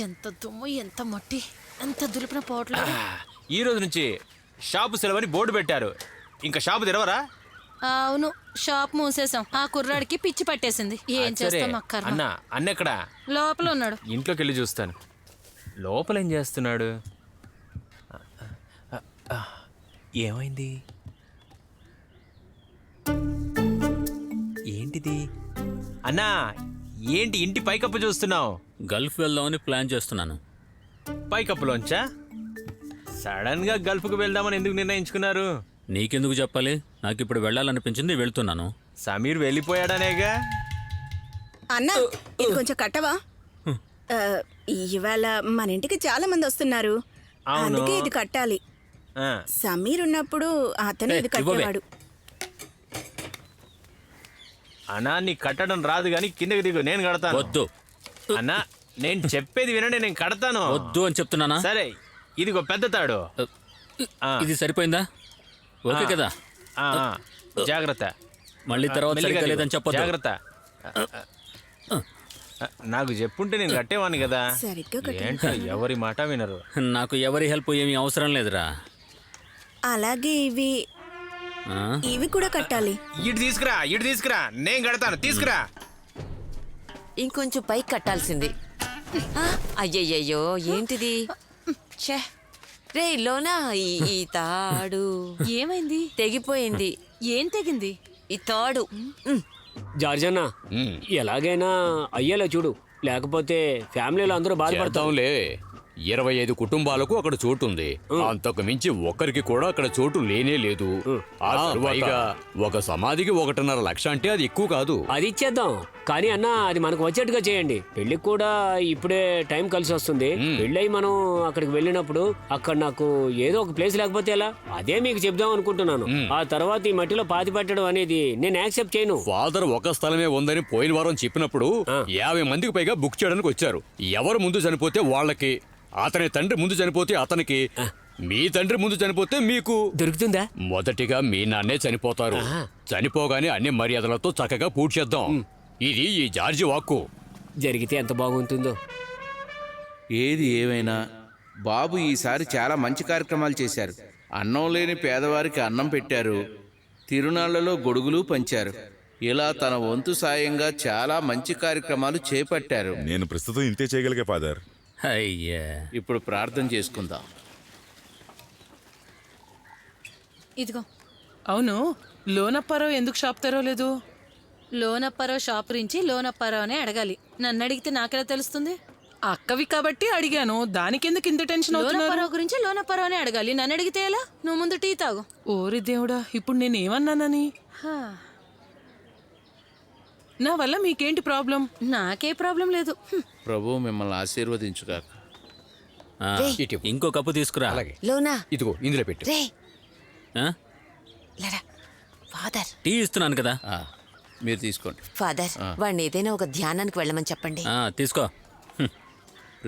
ఎంత దుమ్ము, ఎంత మట్టి, ఎంత దులిపిన పోవట్లేదు. ఈ రోజు నుంచి షాపు సెలవని బోర్డు పెట్టారు. ఇంకా షాపు తెరవరా? అవును, షాప్ మూసేసాం. ఆ కుర్రాడికి పిచ్చి పట్టేసింది. ఏం చేస్తాం అక్కర్మ. అన్న అన్నెక్కడా? లోపల ఉన్నాడు. ఇంట్లోకి వెళ్ళి చూస్తాను. లోపల ఏం చేస్తున్నాడు? ఏమైంది? ఏంటిది? అన్నా, ఏంటి ఇంటి పైకప్పు చూస్తున్నావు? గల్ఫ్ వెళ్దామని ప్లాన్ చేస్తున్నాను. పైకప్పులోంచా? సడన్ గా గల్ఫ్కు వెళ్దామని ఎందుకు నిర్ణయించుకున్నారు? నీకెందుకు చెప్పాలి? నాకు ఇప్పుడు వెళ్ళాలనిపించింది, వెళ్తున్నాను. సమీర్ వెళ్ళిపోయాడనేగా. అన్నా, ఇది కొంచెం కట్టవా? ఇవాళ మన ఇంటికి చాలా మంది వస్తున్నారు. అందుకే ఇది కట్టాలి. సమీర్ ఉన్నప్పుడు అతను ఇది కట్టేవాడు. అన్నా, నీకు కట్టడం రాదు కానీ కిందకి దిగు, నేను కడతాను. వద్దు అన్నా, నేను చెప్పేది వినండి, నేను కడతాను. వద్దు అని చెప్తున్నానా? సరే, ఇదిగో పెద్ద తాడు. ఇది సరిపోయిందా? ఓకే కదా? జాగ్రత్త. మళ్ళీ తర్వాత మెల్లిగా సరిగ్గా దిగు. లేదని చెప్పొద్దు. జాగ్రత్త. నాకు చెప్పుంటే నేను కట్టేవాడిని కదా. సరిగ్గా కట్టండి. ఏంటో ఎవరి మాట వినరు. నాకు ఎవరి హెల్ప్ ఏమీ అవసరం లేదురా. అలాగే ఇవి కూడా కట్టాలి. ఇటు తీసుకురా, నేను కడతాను. తీసుకురా. ఇంకొంచెం పైకి కట్టాల్సింది. అయ్యయ్యో, ఏంటిది? ఛే, రే లోనా, ఈ తాడు ఏమైంది? తెగిపోయింది. ఏం తెగింది? ఈ తాడు. జార్జన్న, ఎలాగైనా అయ్యేలా చూడు, లేకపోతే ఫ్యామిలీలో అందరూ బాధపడతాంలే. 25 కుటుంబాలకు అక్కడ చోటు ఉంది. అంతకు మించి ఒక్కరికి కూడా అక్కడ చోటు లేనే లేదు. పైగా ఒక సమాధికి 1.5 లక్ష అంటే అది ఎక్కువ కాదు. అది ఇచ్చేద్దాం, కానీ అన్న అది మనకు వచ్చేట్టుగా చేయండి. పెళ్లికి కూడా ఇప్పుడే టైం కలిసి వస్తుంది. పెళ్ళై మనం అక్కడికి వెళ్ళినప్పుడు అక్కడ నాకు ఏదో ఒక ప్లేస్ లేకపోతే ఎలా? అదే మీకు చెప్దాం అనుకుంటున్నాను. ఆ తర్వాత ఈ మట్టిలో పాతి పెట్టడం అనేది నేను యాక్సెప్ట్ చేయను. ఫాదర్ ఒక స్థలమే ఉందని పోయిన వారం చెప్పినప్పుడు 50 మందికి పైగా బుక్ చేయడానికి వచ్చారు. ఎవరు ముందు చనిపోతే వాళ్ళకి, అతని తండ్రి ముందు చనిపోతే అతనికి, మీ తండ్రి ముందు చనిపోతే మీకు దొరుకుతుందా? మొదటిగా మీ నాన్నే చనిపోతారు. చనిపోగానే అన్ని మర్యాదలతో చక్కగా పూర్తి చేద్దాం. ఇది ఈ జార్జి వాక్కు. జరిగితే ఎంత బాగుంటుందో. ఏది ఏమైనా బాబు ఈసారి చాలా మంచి కార్యక్రమాలు చేశారు. అన్నం లేని పేదవారికి అన్నం పెట్టారు, తిరునాళ్లలో గొడుగులు పంచారు. ఇలా తన వంతు సాయంగా చాలా మంచి కార్యక్రమాలు చేపట్టారు. నేను ప్రస్తుతం ఇంతే చేయగలిగే ఫాదర్. అయ్యా, ఇప్పుడు ప్రార్థన చేసుకుందాం. ఇదిగో. అవును, లోనప్పారావు ఎందుకు షాప్ తెరవలేదు? లోనప్పారావు షాప్ గురించి లోనప్పారావునే అడగాలి. నన్ను అడిగితే నాకెలా తెలుస్తుంది? అక్కవి కాబట్టి అడిగాను, దానికెందుకు ఇంత టెన్షన్ అవుతున్నారు? లోనప్పారావు గురించి లోనప్పారావునే అడగాలి. నన్ను అడిగితే ఎలా? నువ్వు ముందు టీ తాగు. ఓరి దేవుడా, ఇప్పుడు నేనేమన్నానని? నా వల్ల మీకేంటి ప్రాబ్లం? నాకే ప్రాబ్లం లేదు. ప్రభు మిమ్మల్ని ఆశీర్వదించుగాక. ఇంకో కప్పు తీసుకురా. లోనా, ఇదిగో ఇందులో పెట్టు. రే ఆ? లరా, ఫాదర్. టీ ఇస్తున్నాను కదా. మీరు తీసుకోండి. ఫాదర్, వాడిని ఏదైనా ఒక ధ్యానానికి వెళ్ళమని చెప్పండి. తీసుకో.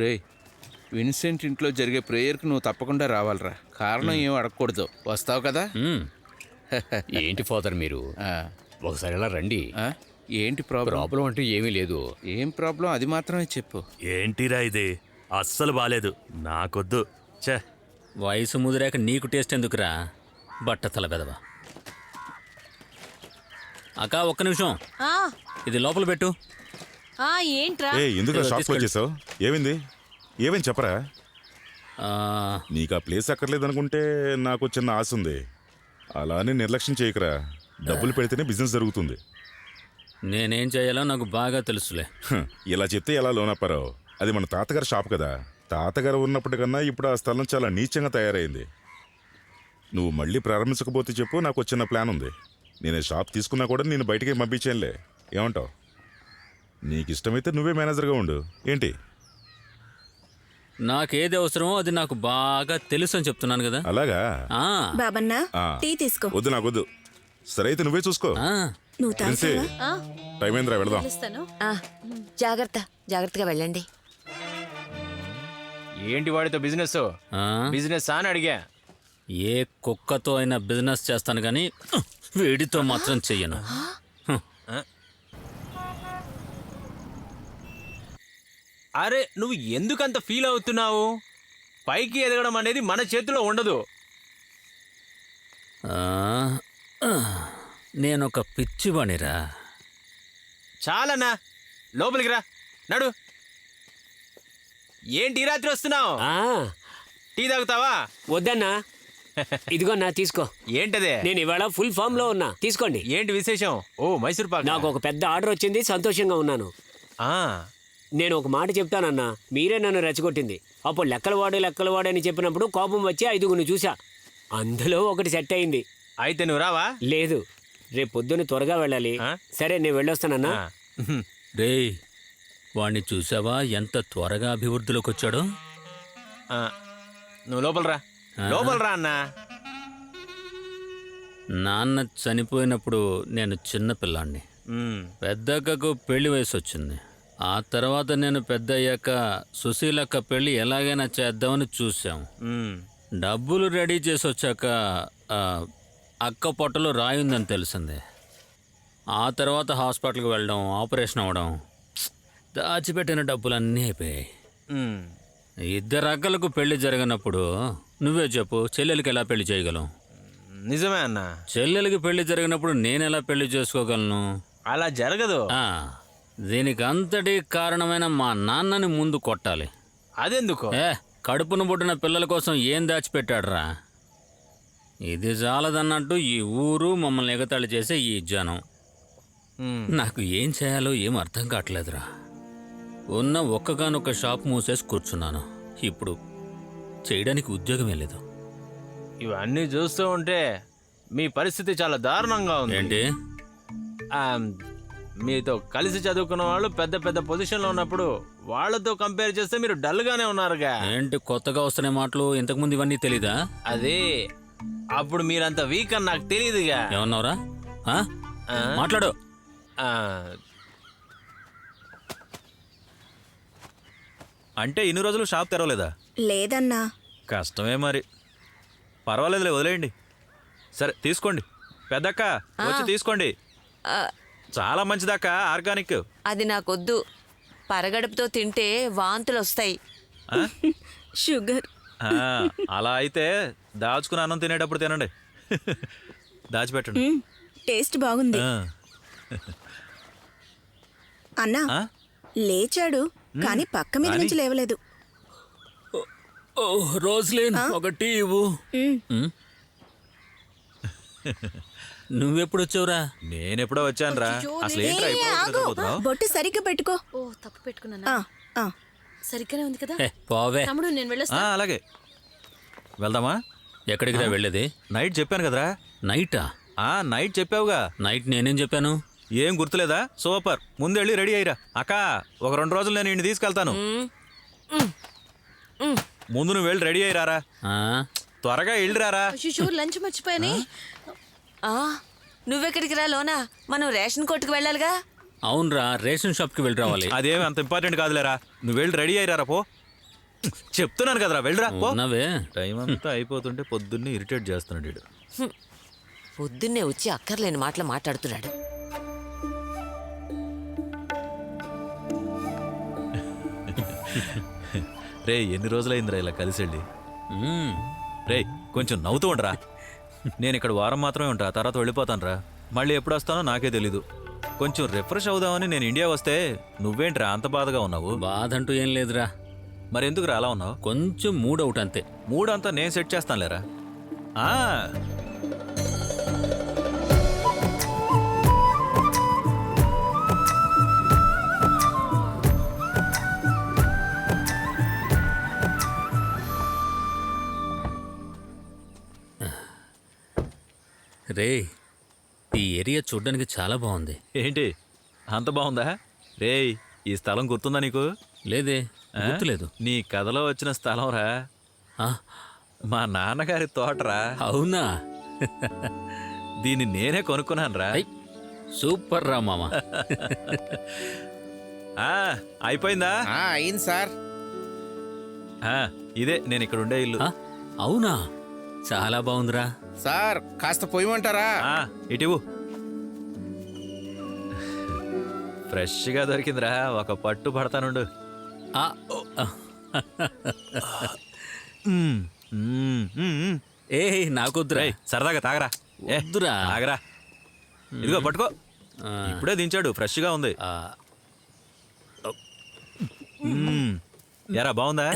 రే, విన్సెంట్ ఇంట్లో జరిగే ప్రేయర్కి నువ్వు తప్పకుండా రావాలిరా. కారణం ఏం అడగకూడదు. వస్తావు కదా? ఏంటి ఫాదర్ మీరు? ఒకసారి ఇలా రండి. ఏంటి ప్రాబ్లం అంటే ఏమీ లేదు. ఏం ప్రాబ్లం అది మాత్రమే చెప్పు. ఏంటిరా ఇది? అస్సలు బాలేదు, నాకొద్దు. ఛే, వయసు ముదిరాక నీకు టేస్ట్ ఎందుకురా, బట్టతల బెదవా. అక్క, ఒక్క నిమిషం, ఇది లోపల పెట్టు. ఏంట్రా? ఎందుకు షాప్కి వచ్చేసావు? ఏమేం చెప్పరా? నీకు ఆ ప్లేస్ అక్కర్లేదనుకుంటే నాకు చిన్న ఆశ ఉంది. అలానే నిర్లక్ష్యం చేయకరా. డబ్బులు పెడితేనే బిజినెస్ జరుగుతుంది. నేనేం చేయాలో నాకు బాగా తెలుసులే. ఇలా చెప్తే ఎలా లోనప్పారావు? అది మన తాతగారి షాప్ కదా. తాతగారు ఉన్నప్పటికన్నా ఇప్పుడు ఆ స్థలం చాలా నీచంగా తయారైంది. నువ్వు మళ్ళీ ప్రారంభించకపోతే చెప్పు, నాకు చిన్న ప్లాన్ ఉంది. నేను షాప్ తీసుకున్నా కూడా నేను బయటికి పంపించేయంలే. ఏమంటావు? నీకు ఇష్టమైతే నువ్వే మేనేజర్గా ఉండు. ఏంటి? నాకేది అవసరమో అది నాకు బాగా తెలుసు అని చెప్తున్నాను కదా. అలాగా? బాబన్నా, టీ తీసుకో. వద్దు, నాకొద్దు. సరే అయితే నువ్వే చూసుకో. నువ్వు టైం ఏంద్రా, వెళదాం. జాగ్రత్తగా వెళ్ళండి. ఏంటి వాడితో బిజినెస్? బిజినెస్ అని అడిగా. ఏ కుక్కతో అయినా బిజినెస్ చేస్తాను కానీ వేడితో మాత్రం చెయ్యను. అరే నువ్వు ఎందుకంత ఫీల్ అవుతున్నావు? పైకి ఎదగడం అనేది మన చేతిలో ఉండదు. నేనొక పిచ్చివాణిరా. చాలన్నా, లోపలికి రా, నడు. ఏంటి ఈ రాత్రి వస్తున్నావు? ఆ, టీ తాగుతావా? వద్దన్నా. ఇదిగో నా తీసుకో. ఏంటదే? నేను ఇవాళ ఫుల్ ఫామ్ లో ఉన్నా, తీసుకోండి. ఏంటి విశేషం? ఓ మైసూర్ పాక్. నాకు ఒక పెద్ద ఆర్డర్ వచ్చింది, సంతోషంగా ఉన్నాను. నేను ఒక మాట చెప్తానన్నా, మీరే నన్ను రెచ్చగొట్టింది. అప్పుడు లెక్కలు వాడు అని చెప్పినప్పుడు కోపం వచ్చి 5గురిని చూసా. అందులో ఒకటి సెట్ అయింది. అయితే నువ్వు రావా? లేదు, రేపు పొద్దున్న త్వరగా వెళ్ళాలి. సరే, నేను వెళ్ళొస్తానన్నా. రేయ్, వాణ్ణి చూసావా ఎంత త్వరగా అభివృద్ధిలోకి వచ్చాడో? నువ్వు లోపలరా, లోపలరా అన్నా. నాన్న చనిపోయినప్పుడు నేను చిన్న పిల్లాన్ని. పెద్దక్కకు పెళ్లి వయసు వచ్చింది. ఆ తర్వాత నేను పెద్ద అయ్యాక సుశీలక్క పెళ్లి ఎలాగైనా చేద్దామని చూసాం. డబ్బులు రెడీ చేసి వచ్చాక అక్క పొట్టలో రాయిందని తెలిసింది. ఆ తర్వాత హాస్పిటల్కి వెళ్ళడం, ఆపరేషన్ అవ్వడం, దాచిపెట్టిన డబ్బులన్నీ అయిపోయాయి. ఇద్దరు అక్కలకు పెళ్లి జరిగినప్పుడు నువ్వే చెప్పు, చెల్లెలకి ఎలా పెళ్లి చేయగలం? నిజమే అన్నా. చెల్లెలకి పెళ్లి జరిగినప్పుడు నేనెలా పెళ్లి చేసుకోగలను? అలా జరగదు. దీనికి అంతటి కారణమైన మా నాన్నని ముందు కొట్టాలి. అదెందుకు? కడుపును పుట్టిన పిల్లల కోసం ఏం దాచిపెట్టాడురా? ఇది చాలదన్నట్టు ఈ ఊరు మమ్మల్ని ఎగతాళి చేసే ఈ జనం. నాకు ఏం చేయాలో ఏం అర్థం కావట్లేదురా. ఉన్న ఒక్కగానొక్క షాప్ మూసేసి కూర్చున్నాను. ఇప్పుడు చేయడానికి ఉద్యోగమే లేదు. ఇవన్నీ చూస్తూ ఉంటే మీ పరిస్థితి చాలా దారుణంగా ఉంది. ఏంటి? మీతో కలిసి చదువుకున్న వాళ్ళు పెద్ద పెద్ద పొజిషన్లో ఉన్నప్పుడు వాళ్ళతో కంపేర్ చేస్తే మీరు డల్గానే ఉన్నారుగా. ఏంటి కొత్తగా వస్తున్న మాటలు? ఇంతకుముందు ఇవన్నీ తెలీదా? అదే, అప్పుడు మీరంత వీక్ అని నాకు తెలియదుగా. ఏమన్నావురా? మాట్లాడు. అంటే ఇన్ని రోజులు షాప్ తెరవలేదా? లేదన్నా. కష్టమే మరి. పర్వాలేదులే, వదిలేయండి. సరే తీసుకోండి పెద్దక్క, వచ్చి తీసుకోండి. చాలా మంచిదక్క, ఆర్గానిక్. అది నాకొద్దు. పరగడుపుతో తింటే వాంతులు వస్తాయి. షుగర్. అలా అయితే దాచుకుని అన్నం తినేటప్పుడు తినండి. దాచిపెట్టండి. టేస్ట్ బాగుంది. అన్నా, లేచాడు కానీ పక్క మీద నుంచి లేవలేదు. రోజులేన్ ఒక టీ ఇవ్వు. నువ్వెప్పుడు వచ్చావురా? నేనెప్పుడో వచ్చాను రా. అసలు ఏంట్రా బొట్టు సరిగ్గా పెట్టుకో. ఓ, తప్పు పెట్టుకున్నానా? సరిగ్గానే ఉంది కదా. పోవే తమ్ముడు, నేను వెళ్ళొస్తా. అలాగే వెళ్దామా? ఎక్కడికి రా వెళ్ళేది? నైట్ చెప్పాను కదరా. నైటా? నైట్ చెప్పావుగా. నైట్ నేనేం చెప్పాను? ఏం గుర్తులేదా? సూపర్, ముందు వెళ్ళి రెడీ అయ్యిరా. అక్క, ఒక 2 రోజులు నేను ఇంటిని తీసుకెళ్తాను. ముందు నువ్వు వెళ్ళి రెడీ అయ్యిరారా. త్వరగా వెళ్ళిరారా. లంచ్ మర్చిపోయాని. నువ్వెక్కడికి రా లోనా? మనం రేషన్ కొట్టుకు వెళ్ళాలిగా. అవునరా, రేషన్ షాప్కి వెళ్ళి రావాలి. అదేమి అంత ఇంపార్టెంట్ కాదులేరా. నువ్వు వెళ్ళి రెడీ అయ్యిరారా. పో, చెప్తున్నాను కదరా, వెళ్ళరా. టైం అంతా అయిపోతుంటే పొద్దున్నే ఇరిటేట్ చేస్తున్నాడు వీడు. పొద్దున్నే వచ్చి అక్కర్లేని మాటలు మాట్లాడుతున్నాడు. రే, ఎన్ని రోజులైందిరా ఇలా కలిసి వెళ్ళి. రే, కొంచెం నవ్వుతూ ఉండరా. నేను ఇక్కడ వారం మాత్రమే ఉంటా, తర్వాత వెళ్ళిపోతాను రా. మళ్ళీ ఎప్పుడు వస్తానో నాకే తెలీదు. కొంచెం రిఫ్రెష్ అవుదామని నేను ఇండియా వస్తే నువ్వేంట్రా అంత బాధగా ఉన్నావు? బాధ అంటూ ఏం లేదురా. మరి ఎందుకు రా అలా ఉన్నావు? కొంచెం మూడ్ అవుట్ అంతే. మూడ్ అంతా నేను సెట్ చేస్తాను లేరా. రే, ఈ ఏరియా చూడ్డానికి చాలా బాగుంది. ఏంటి అంత బాగుందా? రే, ఈ స్థలం గుర్తుందా నీకు? లేదే, గుర్తులేదు. నీ కథలో వచ్చిన స్థలం రా. మా నాన్నగారి తోటరా. అవునా? దీన్ని నేనే కొనుక్కున్నాను రా. సూపర్ రా మామ. అయిపోయిందా? అయింది సార్. ఇదే నేను ఇక్కడ ఉండే ఇల్లు. అవునా? చాలా బాగుందిరా. సార్, కాస్త పోయమంటారా? ఇటివు. ఫ్రెష్గా దొరికిందిరా, ఒక పట్టు పడతానుండు. ఆ, ఆ. ఏ నాకొద్దురా రేయ్, సరదాగా తాగరా. వద్దురా. తాగరా. ఇదిగో పట్టుకో. ఇప్పుడే దించాడు, ఫ్రెష్గా ఉంది. ఎరా బాగుందా?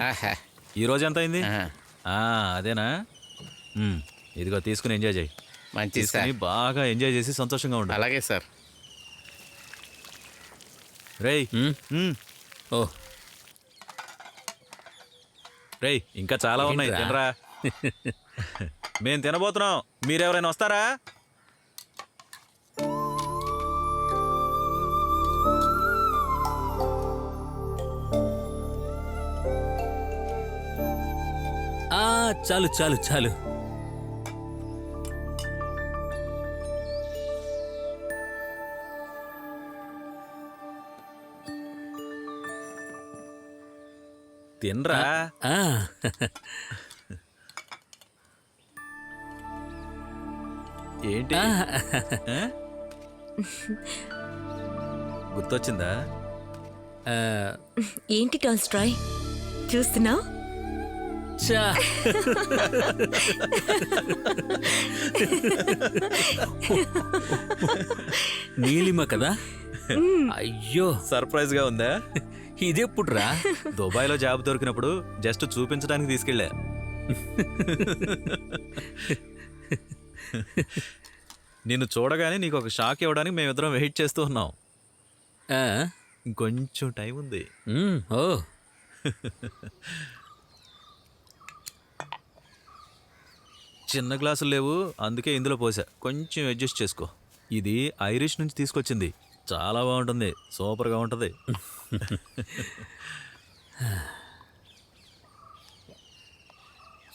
ఆహా. ఈ రోజు ఎంత అయింది? ఆ. అదేనా? ఇదిగో తీసుకుని ఎంజాయ్ చేయి. మంచిది సార్. తీసుకుని బాగా ఎంజాయ్ చేసి సంతోషంగా ఉండు. అలాగే సార్. రేయ్. ఓ రేయ్, ఇంకా చాలా ఉన్నాయి, ఏంట్రా? తినరా. మేం తినబోతున్నాం, మీరెవరైనా వస్తారా? చాలు చాలు చాలు. తినరా. ఆ, ఏంటి? ఆ? గుర్తొచ్చిందా? ఆ, ఏంటి టాల్స్టాయ్ చూస్తున్నా? చా. నీలిమ కదా? అయ్యో, సర్ప్రైజ్ గా ఉందా? ఇదెప్పుడురా? దుబాయ్లో జాబ్ దొరికినప్పుడు జస్ట్ చూపించడానికి తీసుకెళ్ళా. నిన్ను చూడగానే నీకు ఒక షాక్ ఇవ్వడానికి మేమిద్దరం వెయిట్ చేస్తూ ఉన్నాం. ఆ, ఇంకొంచెం టైం ఉంది. ఓ చిన్న గ్లాసులు లేవు, అందుకే ఇందులో పోసా. కొంచెం అడ్జస్ట్ చేసుకో. ఇది ఐరిష్ నుంచి తీసుకొచ్చింది, చాలా బాగుంటుంది, సూపర్గా ఉంటుంది.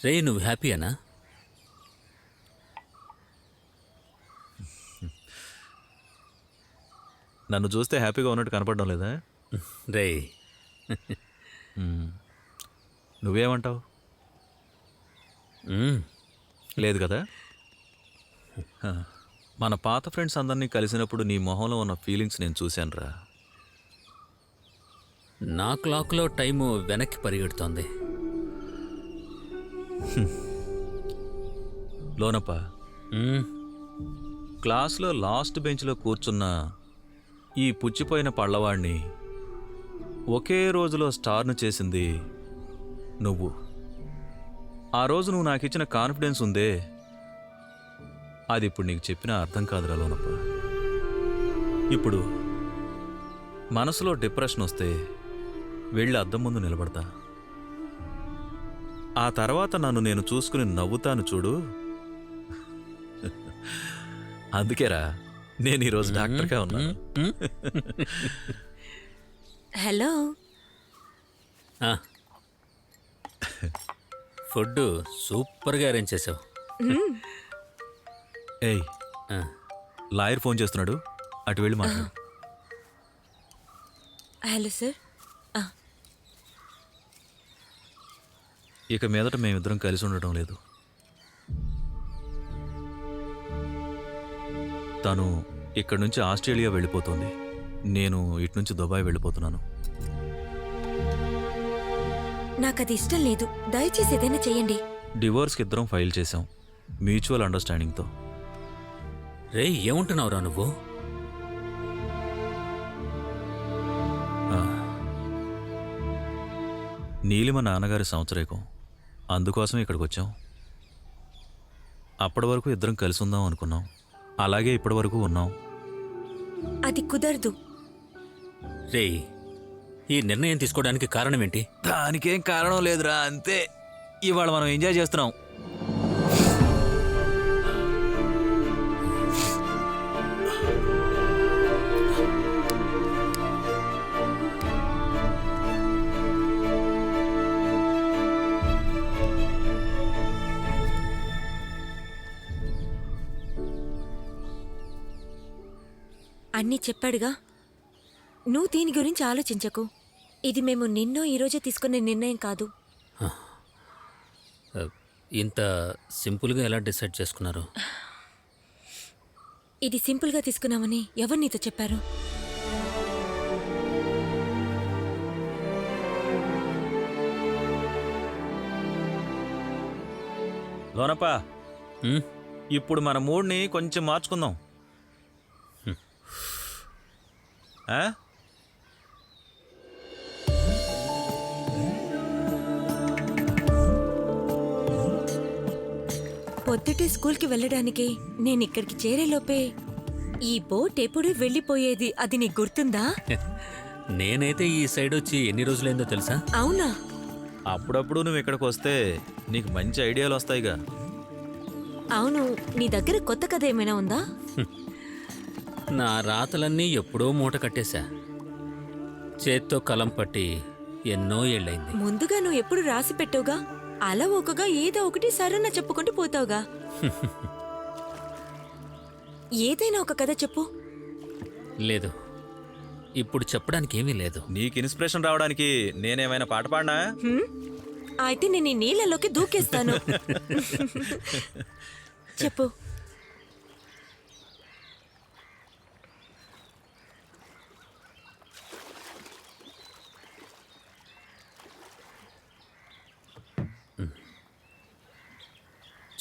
రే, నువ్వు హ్యాపీయేనా? నన్ను చూస్తే హ్యాపీగా ఉన్నట్టు కనపడడం లేదా? రే, నువ్వేమంటావు? లేదు కదా? హ. మన పాత ఫ్రెండ్స్ అందరినీ కలిసినప్పుడు నీ మొహంలో ఉన్న ఫీలింగ్స్ నేను చూశానురా. నా క్లాక్లో టైము వెనక్కి పరిగెడుతోంది. లోనప్ప, క్లాస్లో లాస్ట్ బెంచ్లో కూర్చున్న ఈ పుచ్చిపోయిన పళ్ళవాడిని ఒకే రోజులో స్టార్ను చేసింది నువ్వు. ఆ రోజు నువ్వు నాకు ఇచ్చిన కాన్ఫిడెన్స్ ఉందే, అది ఇప్పుడు నీకు చెప్పినా అర్థం కాదురా లోనప్ప. ఇప్పుడు మనసులో డిప్రెషన్ వస్తే వెళ్ళి అద్దం ముందు నిలబడతా. ఆ తర్వాత నన్ను నేను చూసుకుని నవ్వుతాను చూడు. అందుకేరా నేను ఈరోజు డాక్టర్గా ఉన్నాను. హలో. ఫుడ్ సూపర్గా అరేంజ్ చేసావు. ఏయ్, లాయర్ ఫోన్ చేస్తున్నాడు, అటు వెళ్ళి మాట్లాడు. Hello sir. ఇక మీదట మేమిద్దరం కలిసి ఉండటం లేదు. తను ఇక్కడి నుంచి ఆస్ట్రేలియా వెళ్ళిపోతుంది, నేను ఇటు నుంచి దుబాయ్ వెళ్ళిపోతున్నాను. నాకు అది ఇష్టం లేదు, దయచేసి ఏదైనా చేయండి. డివోర్స్కి ఇద్దరం ఫైల్ చేశాం, మ్యూచువల్ అండర్స్టాండింగ్తో. రే, ఏముంటున్నావురా నువ్వు? నీలిమ నాన్నగారి సంవత్సరేకం, అందుకోసం ఇక్కడికి వచ్చాం. అప్పటి వరకు ఇద్దరం కలిసి ఉందాం అనుకున్నాం, అలాగే ఇప్పటి వరకు ఉన్నాం. అది కుదరదు. రే, ఈ నిర్ణయం తీసుకోవడానికి కారణం ఏంటి? దానికేం కారణం లేదురా, అంతే. ఇవాళ మనం ఎంజాయ్ చేస్తున్నాం. అన్నీ చెప్పాడుగా, నువ్వు దీని గురించి ఆలోచించకు. ఇది మేము నిన్నో ఈరోజే తీసుకునే నిర్ణయం కాదు. ఇంత సింపుల్గా ఎలా డిసైడ్ చేసుకున్నారు? ఇది సింపుల్గా తీసుకున్నామని ఎవరు నీతో చెప్పారు? లోనప్పా, హ్మ్? ఇప్పుడు మన మూడ్ని కొంచెం మార్చుకుందాం. ఆ? పొద్దుటే స్కూల్కి వెళ్ళడానికి నేను ఇక్కడికి చేరేలోపే ఈ బోట్ ఎప్పుడు వెళ్ళిపోయేది, అది నీకు గుర్తుందా? నేనైతే ఈ సైడ్ వచ్చి ఎన్ని రోజులైందో తెలుసా? అవునా? అప్పుడప్పుడు నువ్వు ఇక్కడికి వస్తే నీకు మంచి ఐడియాలు వస్తాయిగా. అవును, నీ దగ్గర కొత్త కథ ఏమైనా ఉందా? నా రాతలన్నీ ఎప్పుడో మూట కట్టేశా. చేత్తో కలం పట్టి ఎన్నో ఏళ్ళైంది. ముందుగా నువ్వు ఎప్పుడు రాసి పెట్టవుగా, అలా ఒకగా ఏదో ఒకటి సరన్నా చెప్పుకుంటూ పోతావుగా. ఏదైనా ఒక కథ చెప్పు. లేదు, ఇప్పుడు చెప్పడానికి ఏమీ లేదు. నీకు ఇన్స్పిరేషన్ రావడానికి నేనేమైనా పాట పాడినా? హ్మ్? అయితే నేను ఈ నీళ్ళలోకి దూకేస్తాను. చెప్పు.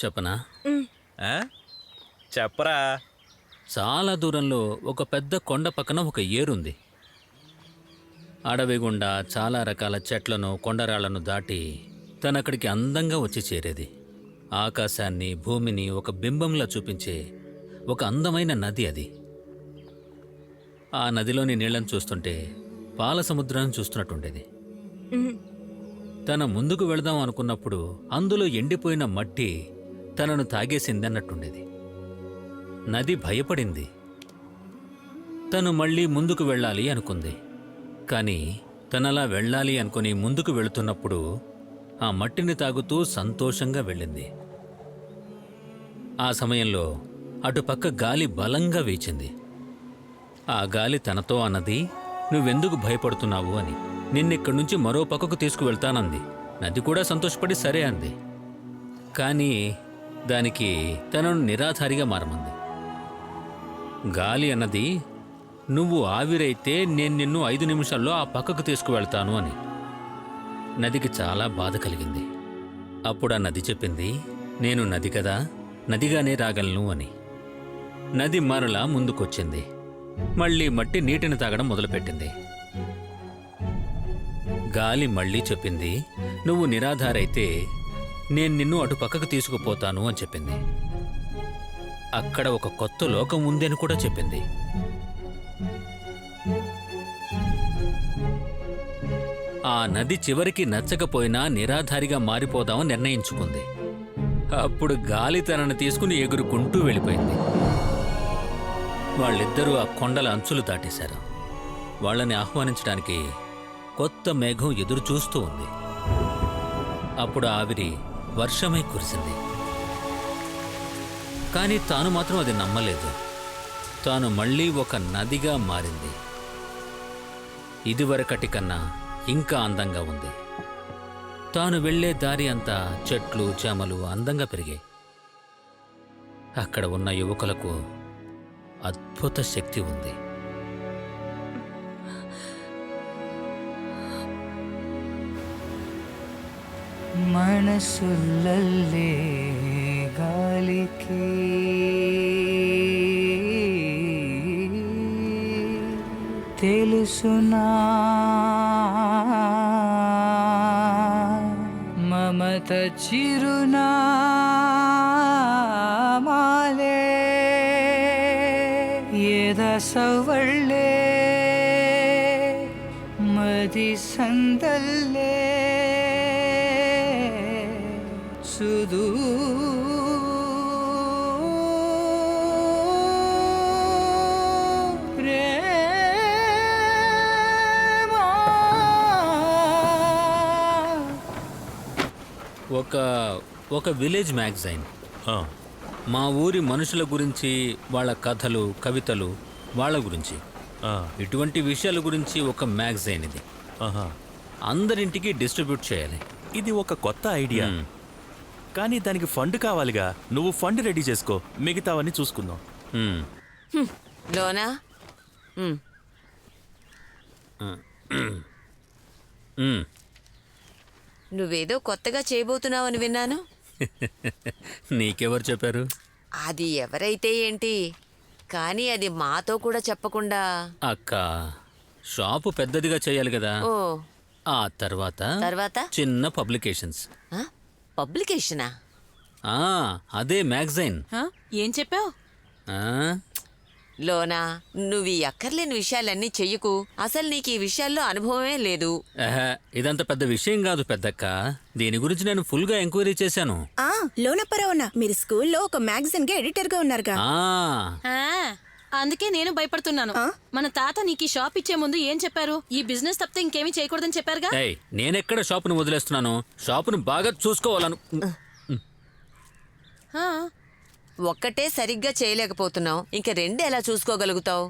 చెప్పనా? ఆ? చెప్పరా. చాలా దూరంలో ఒక పెద్ద కొండ పక్కన ఒక ఏరుంది. అడవి గుండా చాలా రకాల చెట్లను, కొండరాళ్లను దాటి తనక్కడికి అందంగా వచ్చి చేరేది. ఆకాశాన్ని, భూమిని ఒక బింబంలా చూపించే ఒక అందమైన నది అది. ఆ నదిలోని నీళ్లను చూస్తుంటే పాల సముద్రాన్ని చూస్తున్నట్టుండేది. తన ముందుకు వెళదాం అనుకున్నప్పుడు అందులో ఎండిపోయిన మట్టి తనను తాగేసిందన్నట్టుండేది. నది భయపడింది. తను మళ్ళీ ముందుకు వెళ్ళాలి అనుకుంది. కానీ తనలా వెళ్ళాలి అనుకుని ముందుకు వెళుతున్నప్పుడు ఆ మట్టిని తాగుతూ సంతోషంగా వెళ్ళింది. ఆ సమయంలో అటుపక్క గాలి బలంగా వీచింది. ఆ గాలి తనతో అన్నది, నువ్వెందుకు భయపడుతున్నావు అని. నిన్నిక్కడి నుంచి మరో పక్కకు తీసుకువెళ్తానంది. నది కూడా సంతోషపడి సరే అంది. కానీ దానికి తనను నిరాధారిగా మారమంది. గాలి అన్నది, నువ్వు ఆవిరైతే నేను నిన్ను 5 నిమిషాల్లో ఆ పక్కకు తీసుకువెళ్తాను అని. నదికి చాలా బాధ కలిగింది. అప్పుడు ఆ నది చెప్పింది, నేను నది కదా, నదిగానే రాగలను అని. నది మరలా ముందుకొచ్చింది. మళ్ళీ మట్టి నీటిని తాగడం మొదలుపెట్టింది. గాలి మళ్ళీ చెప్పింది, నువ్వు నిరాధారైతే నేను నిన్ను అటు పక్కకు తీసుకుపోతాను అని చెప్పింది. అక్కడ ఒక కొత్త లోకం ఉంది అని కూడా చెప్పింది. ఆ నది చివరికి నచ్చకపోయినా నిరాధారిగా మారిపోదామని నిర్ణయించుకుంది. అప్పుడు గాలి తనను తీసుకుని ఎగురుకుంటూ వెళ్ళిపోయింది. వాళ్ళిద్దరూ ఆ కొండల అంచులు దాటేశారు. వాళ్ళని ఆహ్వానించడానికి కొత్త మేఘం ఎదురు చూస్తూ ఉంది. అప్పుడు ఆవిరి వర్షమై కురిసింది. కానీ తాను మాత్రం అది నమ్మలేదు. తాను మళ్ళీ ఒక నదిగా మారింది. ఇదివరకటి కన్నా ఇంకా అందంగా ఉంది. తాను వెళ్లే దారి అంతా చెట్లు, చేమలు అందంగా పెరిగాయి. అక్కడ ఉన్న యువకులకు అద్భుత శక్తి ఉంది. మనసుల్లే గాలికి తెలుసునా మమత చిరునా మాలే ఎద సవళ్ళే మది సందల్లే సుదూ ఒక విలేజ్ మ్యాగజైన్. మా ఊరి మనుషుల గురించి, వాళ్ళ కథలు, కవితలు, వాళ్ళ గురించి, ఇటువంటి విషయాల గురించి ఒక మ్యాగజైన్ ఇది. అందరింటికి డిస్ట్రిబ్యూట్ చేయాలి. ఇది ఒక కొత్త ఐడియా, కానీ దానికి ఫండ్ కావాలిగా. నువ్వు ఫండ్ రెడీ చేసుకో, మిగతావన్నీ చూసుకుందాం. లోనా నువ్వేదో కొత్తగా చేయబోతున్నావని విన్నాను. నీకెవరు చెప్పారు? అది ఎవరైతే ఏంటి, కానీ అది మాతో కూడా చెప్పకుండా. అక్క, షాపు పెద్దదిగా చేయాలి కదా. ఓ ఆ తర్వాత తర్వాత చిన్న పబ్లికేషన్స్. పబ్లికేషనా? అదే మ్యాగజైన్. ఏం చెప్పావు? లోనా, నువ్వు ఈ అక్కర్లేని విషయాలన్నీ చెయ్యకు. అసలు నీకు ఈ విషయాల్లో అనుభవమే లేదు. ఇదంత పెద్ద విషయం కాదు పెద్దక్క. దీని గురించి నేను ఫుల్ గా ఎంక్వైరీ చేశాను. లోనపరవనా, మీరు స్కూల్లో ఒక మ్యాగజైన్ గా ఎడిటర్ గా ఉన్నారుగా. అందుకే నేను భయపడుతున్నాను. మన తాత నీకు ఈ షాప్ ఇచ్చే ముందు ఏం చెప్పారు? ఈ బిజినెస్ తప్పితే ఇంకేమీ చేయకూడదని చెప్పారుగా. నేనెక్కడ షాపును వదిలేస్తున్నాను? షాపును బాగా చూసుకోవాలను. ఒక్కటే సరిగ్గా చేయలేకపోతున్నావు, ఇంక రెండు ఎలా చూసుకోగలుగుతావు?